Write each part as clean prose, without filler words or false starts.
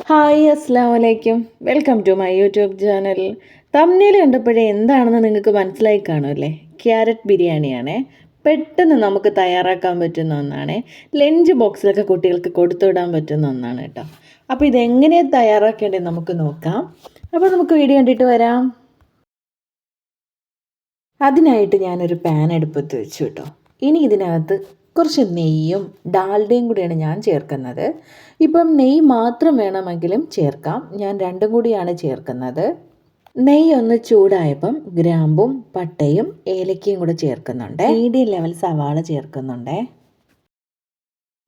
Hi അസ്സാം വലൈക്കും. Welcome to my YouTube channel. തമ്മിൽ കണ്ടപ്പോഴേ എന്താണെന്ന് നിങ്ങൾക്ക് മനസ്സിലായി കാണുമല്ലേ? ക്യാരറ്റ് ബിരിയാണിയാണേ. പെട്ടെന്ന് നമുക്ക് തയ്യാറാക്കാൻ പറ്റുന്ന ഒന്നാണ്. ലഞ്ച് ബോക്സിലൊക്കെ കുട്ടികൾക്ക് കൊടുത്തുവിടാൻ പറ്റുന്ന ഒന്നാണ് കേട്ടോ. അപ്പോൾ ഇതെങ്ങനെയാണ് തയ്യാറാക്കേണ്ടത് നമുക്ക് നോക്കാം. അപ്പോൾ നമുക്ക് വീഡിയോ കണ്ടിട്ട് വരാം. അതിനായിട്ട് ഞാനൊരു പാൻ അടുപ്പത്ത് വെച്ചു കേട്ടോ. ഇനി ഇതിനകത്ത് കുറച്ച് നെയ്യും ഡാൽഡയും കൂടിയാണ് ഞാൻ ചേർക്കുന്നത്. ഇപ്പം നെയ്യ് മാത്രം വേണമെങ്കിലും ചേർക്കാം. ഞാൻ രണ്ടും കൂടിയാണ് ചേർക്കുന്നത്. നെയ്യ് ഒന്ന് ചൂടായപ്പം ഗ്രാമ്പും പട്ടയും ഏലക്കയും കൂടെ ചേർക്കുന്നുണ്ട്. മീഡിയം ലെവൽ സവാള ചേർക്കുന്നുണ്ട്.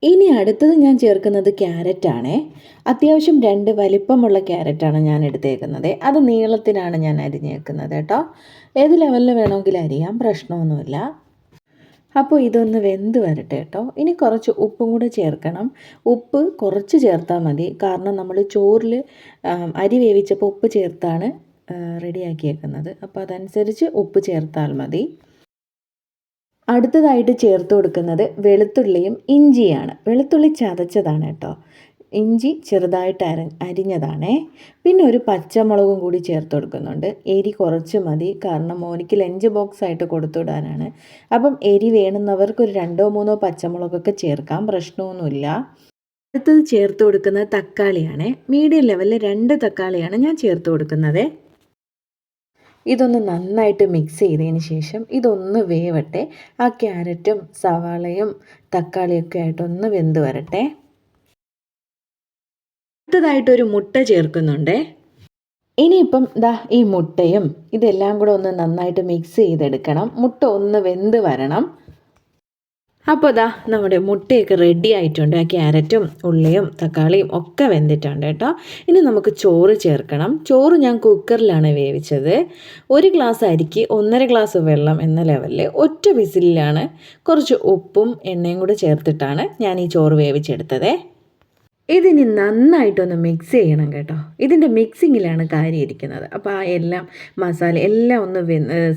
ഇനി അടുത്തത് ഞാൻ ചേർക്കുന്നത് ക്യാരറ്റാണ്. അത്യാവശ്യം 2 വലിപ്പമുള്ള ക്യാരറ്റാണ് ഞാൻ എടുത്തേക്കുന്നത്. അത് നീളത്തിനാണ് ഞാൻ അരിഞ്ഞേക്കുന്നത് കേട്ടോ. ഏത് ലെവലിൽ വേണമെങ്കിലും അരിയാം, പ്രശ്നമൊന്നുമില്ല. അപ്പോൾ ഇതൊന്ന് വെന്ത് വരട്ടെ കേട്ടോ. ഇനി കുറച്ച് ഉപ്പും കൂടെ ചേർക്കണം. ഉപ്പ് കുറച്ച് ചേർത്താൽ മതി, കാരണം നമ്മൾ ചോറിൽ അരി വേവിച്ചപ്പോൾ ഉപ്പ് ചേർത്താണ് റെഡിയാക്കിയേക്കുന്നത്. അപ്പോൾ അതനുസരിച്ച് ഉപ്പ് ചേർത്താൽ മതി. അടുത്തതായിട്ട് ചേർത്ത് കൊടുക്കുന്നത് വെളുത്തുള്ളിയും ഇഞ്ചിയാണ്. വെളുത്തുള്ളി ചതച്ചതാണ് കേട്ടോ. ഇഞ്ചി ചെറുതായിട്ട് അരിഞ്ഞതാണേ. പിന്നെ ഒരു പച്ചമുളകും കൂടി ചേർത്ത് കൊടുക്കുന്നുണ്ട്. എരി കുറച്ച് മതി, കാരണം മോനിക്ക് ലഞ്ച് ബോക്സ് ആയിട്ട് കൊടുത്തുവിടാനാണ്. അപ്പം എരി വേണമെന്നവർക്ക് ഒരു 2-3 പച്ചമുളകൊക്കെ ചേർക്കാം, പ്രശ്നമൊന്നുമില്ല. അടുത്തത് ചേർത്ത് കൊടുക്കുന്നത് തക്കാളിയാണ്. മീഡിയം ലെവലിൽ 2 തക്കാളിയാണ് ഞാൻ ചേർത്ത് കൊടുക്കുന്നത്. ഇതൊന്ന് നന്നായിട്ട് മിക്സ് ചെയ്തതിന് ശേഷം ഇതൊന്ന് വേവട്ടെ. ആ ക്യാരറ്റും സവാളയും തക്കാളിയൊക്കെ ആയിട്ടൊന്ന് വെന്ത് വരട്ടെ. അടുത്തതായിട്ടൊരു മുട്ട ചേർക്കുന്നുണ്ട്. ഇനിയിപ്പം ഈ മുട്ടയും ഇതെല്ലാം കൂടെ ഒന്ന് നന്നായിട്ട് മിക്സ് ചെയ്തെടുക്കണം. മുട്ട ഒന്ന് വെന്ത് വരണം. അപ്പോൾ നമ്മുടെ മുട്ടയൊക്കെ റെഡി ആയിട്ടുണ്ട്. ആ ക്യാരറ്റും ഉള്ളിയും തക്കാളിയും ഒക്കെ വെന്തിട്ടുണ്ട് കേട്ടോ. ഇനി നമുക്ക് ചോറ് ചേർക്കണം. ചോറ് ഞാൻ കുക്കറിലാണ് വേവിച്ചത്. 1 ഗ്ലാസ് അരിക്ക് 1.5 ഗ്ലാസ് വെള്ളം എന്ന ലെവലിൽ ഒറ്റ വിസിലിലാണ് കുറച്ച് ഉപ്പും എണ്ണയും കൂടെ ചേർത്തിട്ടാണ് ഞാൻ ഈ ചോറ് വേവിച്ചെടുത്തത്. ഇതിനി നന്നായിട്ടൊന്ന് മിക്സ് ചെയ്യണം കേട്ടോ. ഇതിൻ്റെ മിക്സിങ്ങിലാണ് കാര്യം ഇരിക്കുന്നത്. അപ്പോൾ ആ എല്ലാം മസാല എല്ലാം ഒന്ന്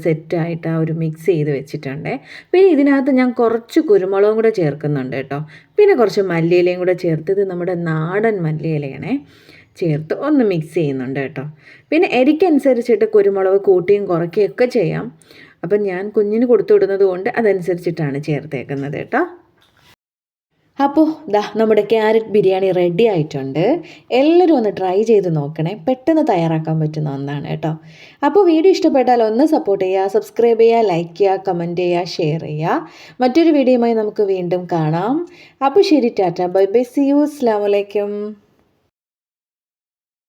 സെറ്റായിട്ട് ആ ഒരു മിക്സ് ചെയ്ത് വെച്ചിട്ടുണ്ട്. പിന്നെ ഇതിനകത്ത് ഞാൻ കുറച്ച് കുരുമുളകും കൂടെ ചേർക്കുന്നുണ്ട് കേട്ടോ. പിന്നെ കുറച്ച് മല്ലിയിലയും കൂടെ ചേർത്ത്, ഇത് നമ്മുടെ നാടൻ മല്ലിയിലയാണേ, ചേർത്ത് ഒന്ന് മിക്സ് ചെയ്യുന്നുണ്ട് കേട്ടോ. പിന്നെ എരിക്കനുസരിച്ചിട്ട് കുരുമുളക് കൂട്ടിയും കുറയ്ക്കുകയൊക്കെ ചെയ്യാം. അപ്പം ഞാൻ കുഞ്ഞിന് കൊടുത്തു വിടുന്നത് കൊണ്ട് അതനുസരിച്ചിട്ടാണ് ചേർത്തേക്കുന്നത് കേട്ടോ. അപ്പോൾ നമ്മുടെ ക്യാരറ്റ് ബിരിയാണി റെഡി ആയിട്ടുണ്ട്. എല്ലാവരും ഒന്ന് ട്രൈ ചെയ്ത് നോക്കണേ. പെട്ടെന്ന് തയ്യാറാക്കാൻ പറ്റുന്ന ഒന്നാണ് കേട്ടോ. അപ്പോൾ വീഡിയോ ഇഷ്ടപ്പെട്ടാൽ ഒന്ന് സപ്പോർട്ട് ചെയ്യുക, സബ്സ്ക്രൈബ് ചെയ്യുക, ലൈക്ക് ചെയ്യുക, കമൻറ്റ് ചെയ്യുക, ഷെയർ ചെയ്യുക. മറ്റൊരു വീഡിയോയുമായി നമുക്ക് വീണ്ടും കാണാം. അപ്പോൾ ശരി, tata, bye bye, see you, അസ്സലാമു അലൈക്കും.